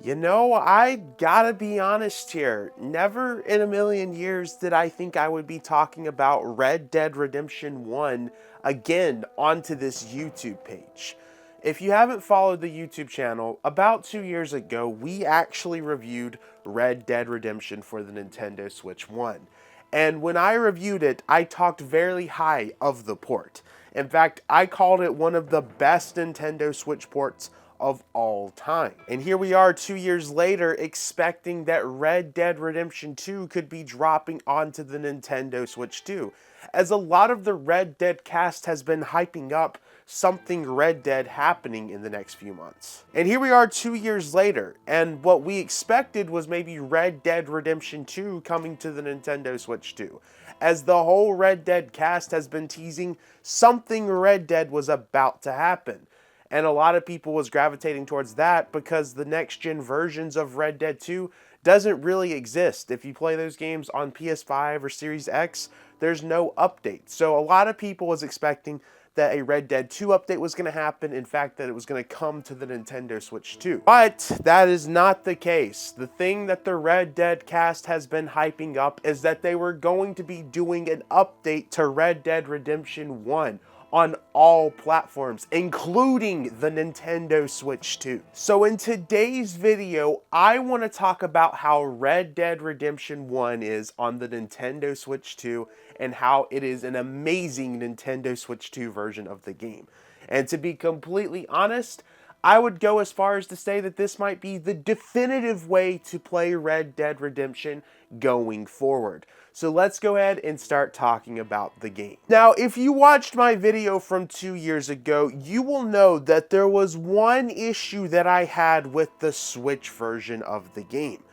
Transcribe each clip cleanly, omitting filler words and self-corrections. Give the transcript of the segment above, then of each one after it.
You know, I gotta be honest here. Never in a million years did I think I would be talking about Red Dead Redemption 1 again onto this YouTube page. If you haven't followed the YouTube channel, about 2 years ago, we actually reviewed Red Dead Redemption for the Nintendo Switch 1. And when I reviewed it, I talked very high of the port. In fact, I called it one of the best Nintendo Switch ports of all time. And here we are 2 years later expecting that Red Dead Redemption 2 could be dropping onto the Nintendo Switch 2, as a lot of the Red Dead cast has been hyping up something Red Dead happening in the next few months. And here we are 2 years later, and what we expected was maybe Red Dead Redemption 2 coming to the Nintendo Switch 2, as the whole Red Dead cast has been teasing something Red Dead was about to happen. And a lot of people was gravitating towards that because the next gen versions of Red Dead 2 doesn't really exist. If you play those games on PS5 or Series X, there's no update. So a lot of people was expecting that a Red Dead 2 update was going to happen. In fact, that it was going to come to the Nintendo Switch 2. But that is not the case. The thing that the Red Dead cast has been hyping up is that they were going to be doing an update to Red Dead Redemption 1 on all platforms, including the Nintendo Switch 2. So in today's video, I want to talk about how Red Dead Redemption 1 is on the Nintendo Switch 2 and how it is an amazing Nintendo Switch 2 version of the game. And to be completely honest, I would go as far as to say that this might be the definitive way to play Red Dead Redemption going forward. So let's go ahead and start talking about the game. Now, if you watched my video from 2 years ago, you will know that there was one issue that I had with the Switch version of the game.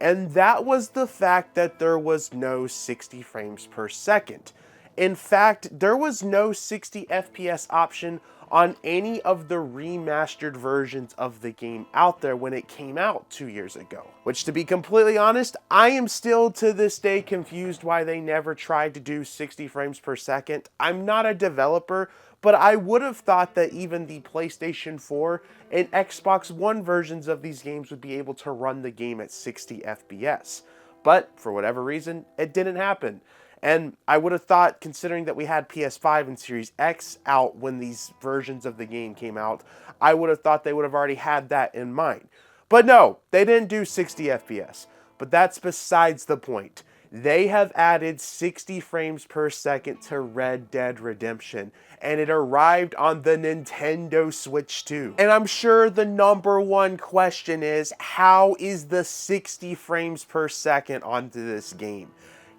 And that was the fact that there was no 60 frames per second. In fact, there was no 60 FPS option on any of the remastered versions of the game out there when it came out 2 years ago. Which, to be completely honest, I am still to this day confused why they never tried to do 60 frames per second. I'm not a developer, but I would have thought that even the PlayStation 4 and Xbox One versions of these games would be able to run the game at 60 FPS. But for whatever reason, it didn't happen. And I would have thought, considering that we had PS5 and Series X out when these versions of the game came out, I would have thought they would have already had that in mind. But no, they didn't do 60 FPS. But that's besides the point. They have added 60 frames per second to Red Dead Redemption, and it arrived on the Nintendo Switch 2. And I'm sure the number one question is, how is the 60 frames per second onto this game?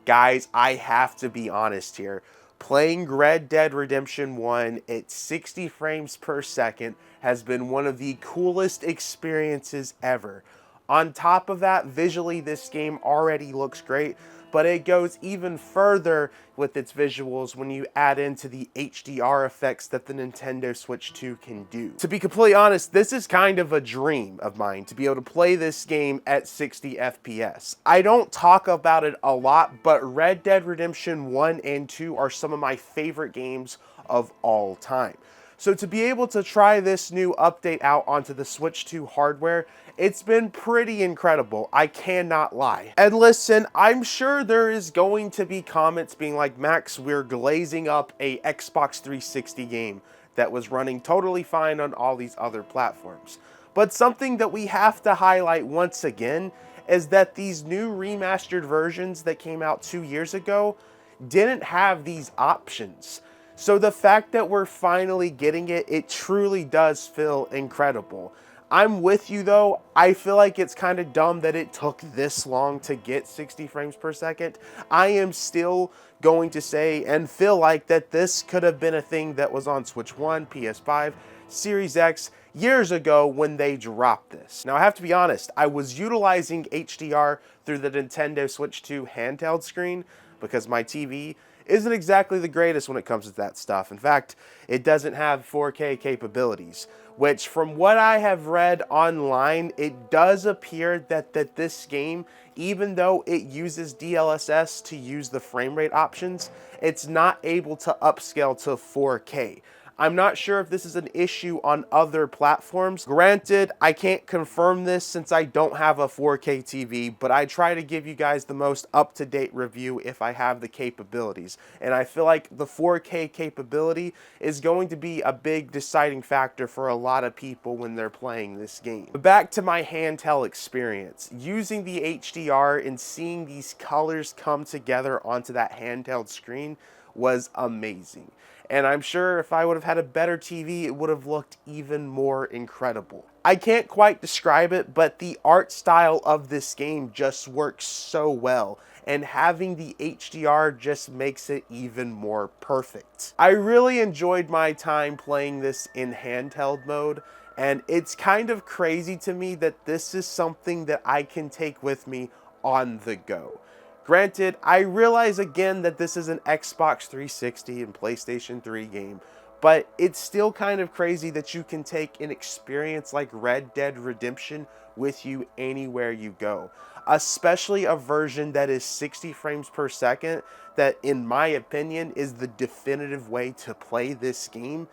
Guys, I have to be honest here. Playing Red Dead Redemption 1 at 60 frames per second has been one of the coolest experiences ever. On top of that, visually this game already looks great, but it goes even further with its visuals when you add into the HDR effects that the Nintendo Switch 2 can do. To be completely honest, this is kind of a dream of mine to be able to play this game at 60 FPS. I don't talk about it a lot, but Red Dead Redemption 1 and 2 are some of my favorite games of all time. So to be able to try this new update out onto the Switch 2 hardware, it's been pretty incredible, I cannot lie. And listen, I'm sure there is going to be comments being like, Max, we're glazing up a Xbox 360 game that was running totally fine on all these other platforms. But something that we have to highlight once again is that these new remastered versions that came out 2 years ago didn't have these options. So the fact that we're finally getting it, it truly does feel incredible. I'm with you though. I feel like it's kind of dumb that it took this long to get 60 frames per second. I am still going to say and feel like that this could have been a thing that was on Switch 1, PS5, Series X years ago when they dropped this. Now I have to be honest, I was utilizing HDR through the Nintendo Switch 2 handheld screen because my TV isn't exactly the greatest when it comes to that stuff. In fact, it doesn't have 4K capabilities, which from what I have read online, it does appear that this game, even though it uses DLSS to use the frame rate options, it's not able to upscale to 4K. I'm not sure if this is an issue on other platforms. Granted, I can't confirm this since I don't have a 4K TV, but I try to give you guys the most up-to-date review if I have the capabilities. And I feel like the 4K capability is going to be a big deciding factor for a lot of people when they're playing this game. But back to my handheld experience. Using the HDR and seeing these colors come together onto that handheld screen was amazing. And I'm sure if I would have had a better TV, it would have looked even more incredible. I can't quite describe it, but the art style of this game just works so well, and having the HDR just makes it even more perfect. I really enjoyed my time playing this in handheld mode, and it's kind of crazy to me that this is something that I can take with me on the go. Granted, I realize again that this is an Xbox 360 and PlayStation 3 game, but it's still kind of crazy that you can take an experience like Red Dead Redemption with you anywhere you go. Especially a version that is 60 frames per second, that in my opinion is the definitive way to play this game.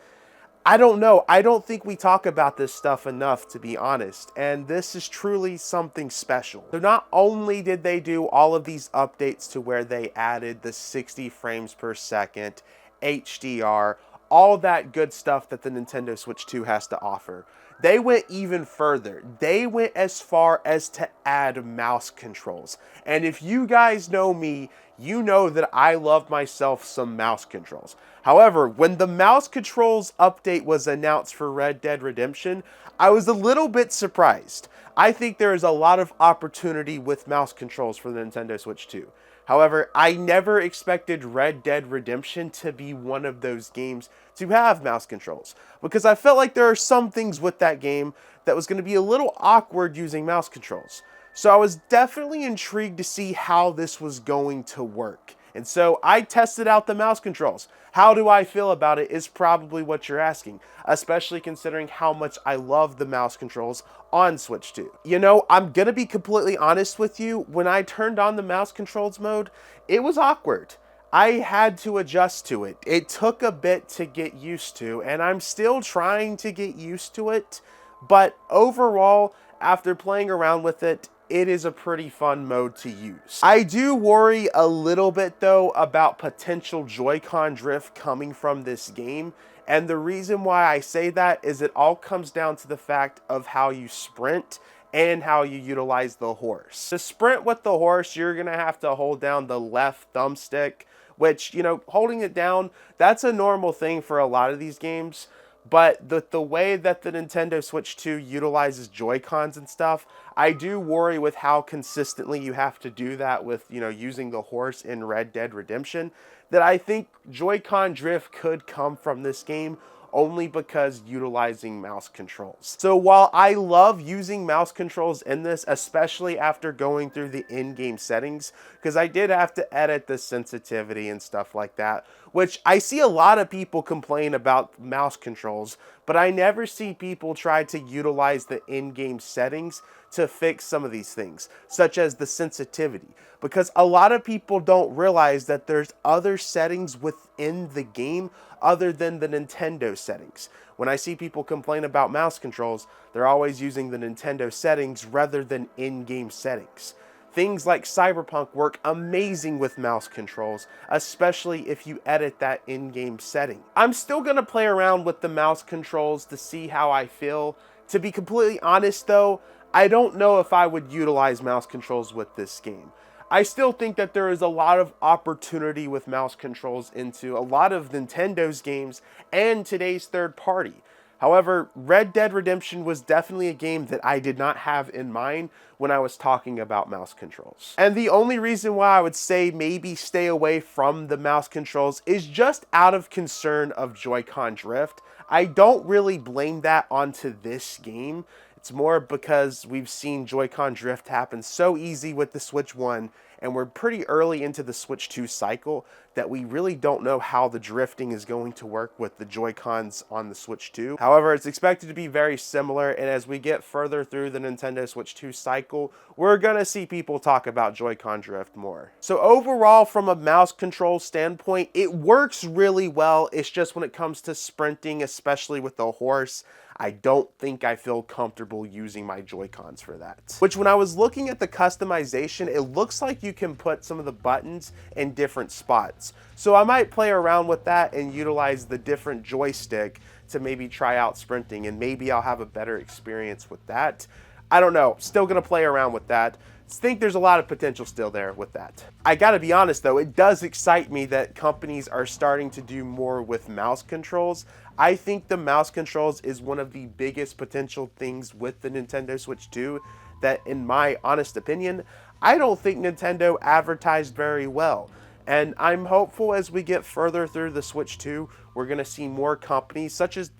I don't know. I don't think we talk about this stuff enough, to be honest, and this is truly something special. So not only did they do all of these updates to where they added the 60 frames per second, HDR, all that good stuff that the Nintendo Switch 2 has to offer, they went even further. They went as far as to add mouse controls. And if you guys know me, you know that I love myself some mouse controls. However, when the mouse controls update was announced for Red Dead Redemption, I was a little bit surprised. I think there is a lot of opportunity with mouse controls for the Nintendo Switch 2. However, I never expected Red Dead Redemption to be one of those games to have mouse controls, because I felt like there are some things with that game that was going to be a little awkward using mouse controls. So I was definitely intrigued to see how this was going to work. And so I tested out the mouse controls. How do I feel about it is probably what you're asking, especially considering how much I love the mouse controls on Switch 2. You know, I'm gonna be completely honest with you, when I turned on the mouse controls mode, it was awkward. I had to adjust to it. It took a bit to get used to, and I'm still trying to get used to it, but overall, after playing around with it, it is a pretty fun mode to use. I do worry a little bit though about potential Joy-Con drift coming from this game, and the reason why I say that is it all comes down to the fact of how you sprint and how you utilize the horse. To sprint with the horse, you're gonna have to hold down the left thumbstick, which, you know, holding it down, that's a normal thing for a lot of these games. But the way that the Nintendo Switch 2 utilizes Joy-Cons and stuff, I do worry with how consistently you have to do that with, you know, using the horse in Red Dead Redemption, that I think Joy-Con drift could come from this game only because utilizing mouse controls. So while I love using mouse controls in this, especially after going through the in-game settings, because I did have to edit the sensitivity and stuff like that, which I see a lot of people complain about mouse controls, but I never see people try to utilize the in-game settings to fix some of these things, such as the sensitivity, because a lot of people don't realize that there's other settings within the game other than the Nintendo settings. When I see people complain about mouse controls, they're always using the Nintendo settings rather than in-game settings. Things like Cyberpunk work amazing with mouse controls, especially if you edit that in-game setting. I'm still gonna play around with the mouse controls to see how I feel. To be completely honest though, I don't know if I would utilize mouse controls with this game. I still think that there is a lot of opportunity with mouse controls into a lot of Nintendo's games and today's third party. However, Red Dead Redemption was definitely a game that I did not have in mind when I was talking about mouse controls. And the only reason why I would say maybe stay away from the mouse controls is just out of concern of Joy-Con drift. I don't really blame that onto this game. It's more because we've seen Joy-Con drift happen so easy with the Switch 1, and we're pretty early into the Switch 2 cycle that we really don't know how the drifting is going to work with the Joy-Cons on the Switch 2. However, it's expected to be very similar, and as we get further through the Nintendo Switch 2 cycle, we're gonna see people talk about Joy-Con drift more. So overall, from a mouse control standpoint, it works really well. It's just when it comes to sprinting, especially with the horse, I don't think I feel comfortable using my Joy-Cons for that. Which, when I was looking at the customization, it looks like you can put some of the buttons in different spots. So I might play around with that and utilize the different joystick to maybe try out sprinting, and maybe I'll have a better experience with that. I don't know, still gonna play around with that. Think there's a lot of potential still there with that. I gotta be honest though, it does excite me that companies are starting to do more with mouse controls. I think the mouse controls is one of the biggest potential things with the Nintendo Switch 2 that, in my honest opinion, I don't think Nintendo advertised very well. And I'm hopeful as we get further through the Switch 2, we're gonna see more companies such as,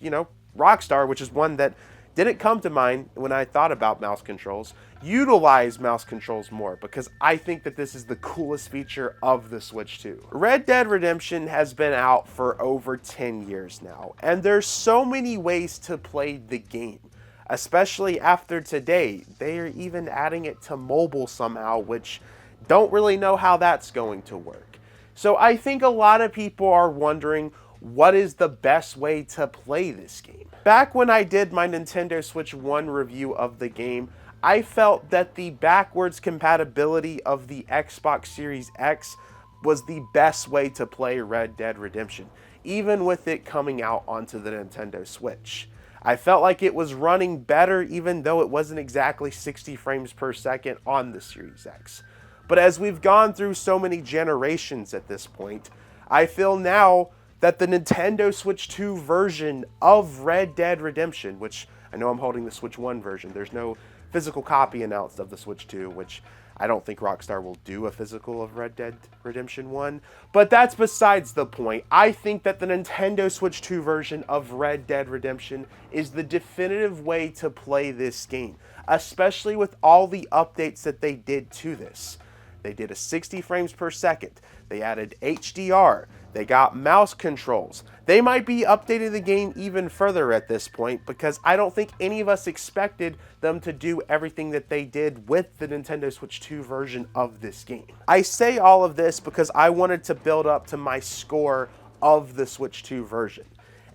Rockstar, which is one that didn't come to mind when I thought about mouse controls, utilize mouse controls more, because I think that this is the coolest feature of the Switch 2. Red Dead Redemption has been out for over 10 years now, and there's so many ways to play the game. Especially after today, they are even adding it to mobile somehow, which don't really know how that's going to work. So I think a lot of people are wondering, what is the best way to play this game? Back when I did my Nintendo Switch 1 review of the game, I felt that the backwards compatibility of the Xbox Series X was the best way to play Red Dead Redemption, even with it coming out onto the Nintendo Switch. I felt like it was running better even though it wasn't exactly 60 frames per second on the Series X. But as we've gone through so many generations at this point, I feel now that the Nintendo Switch 2 version of Red Dead Redemption, which I know I'm holding the Switch 1 version, there's no physical copy announced of the Switch 2, which I don't think Rockstar will do a physical of Red Dead Redemption 1, but that's besides the point. I think that the Nintendo Switch 2 version of Red Dead Redemption is the definitive way to play this game, especially with all the updates that they did to this. They did a 60 frames per second. They added HDR. They got mouse controls. They might be updating the game even further at this point, because I don't think any of us expected them to do everything that they did with the Nintendo Switch 2 version of this game. I say all of this because I wanted to build up to my score of the Switch 2 version.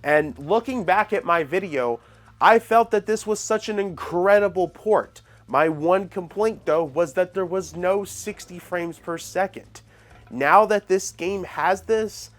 And looking back at my video, I felt that this was such an incredible port. My one complaint though was that there was no 60 frames per second. Now that this game has this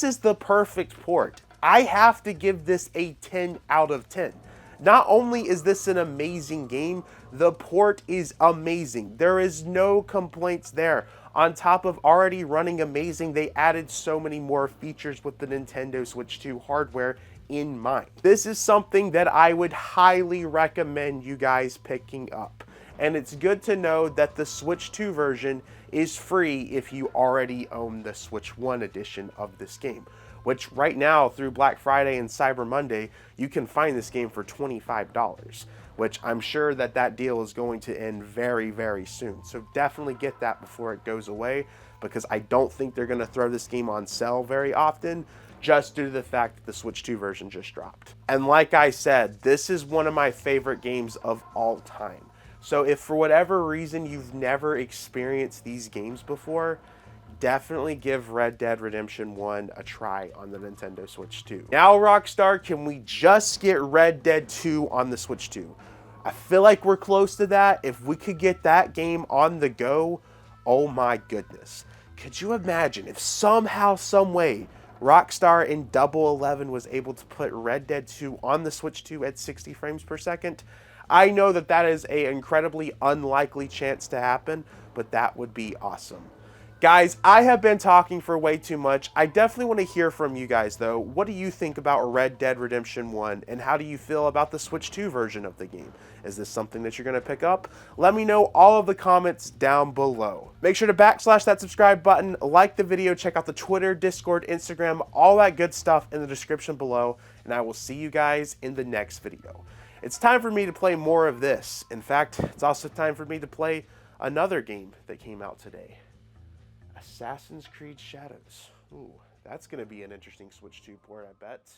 is the perfect port. I have to give this a 10 out of 10. Not only is this an amazing game, the port is amazing. There is no complaints there. On top of already running amazing, they added so many more features with the Nintendo Switch 2 hardware in mind. This is something that I would highly recommend you guys picking up. And it's good to know that the Switch 2 version is free if you already own the Switch 1 edition of this game, which right now through Black Friday and Cyber Monday, you can find this game for $25, which I'm sure that that deal is going to end very, very soon. So definitely get that before it goes away, because I don't think they're going to throw this game on sale very often, just due to the fact that the Switch 2 version just dropped. And like I said, this is one of my favorite games of all time. So if for whatever reason you've never experienced these games before, definitely give Red Dead Redemption 1 a try on the Nintendo Switch 2. Now, Rockstar, can we just get Red Dead 2 on the Switch 2? I feel like we're close to that. If we could get that game on the go, oh my goodness. Could you imagine if somehow, some way, Rockstar in Double 11 was able to put Red Dead 2 on the Switch 2 at 60 frames per second? I know that that is an incredibly unlikely chance to happen, but that would be awesome. Guys, I have been talking for way too much. I definitely want to hear from you guys, though. What do you think about Red Dead Redemption 1, and how do you feel about the Switch 2 version of the game? Is this something that you're going to pick up? Let me know all of the comments down below. Make sure to backslash that subscribe button, like the video, check out the Twitter, Discord, Instagram, all that good stuff in the description below, and I will see you guys in the next video. it's time for me to play more of this. In fact, it's also time for me to play another game that came out today. Assassin's Creed Shadows. Ooh, that's going to be an interesting Switch 2 port, I bet.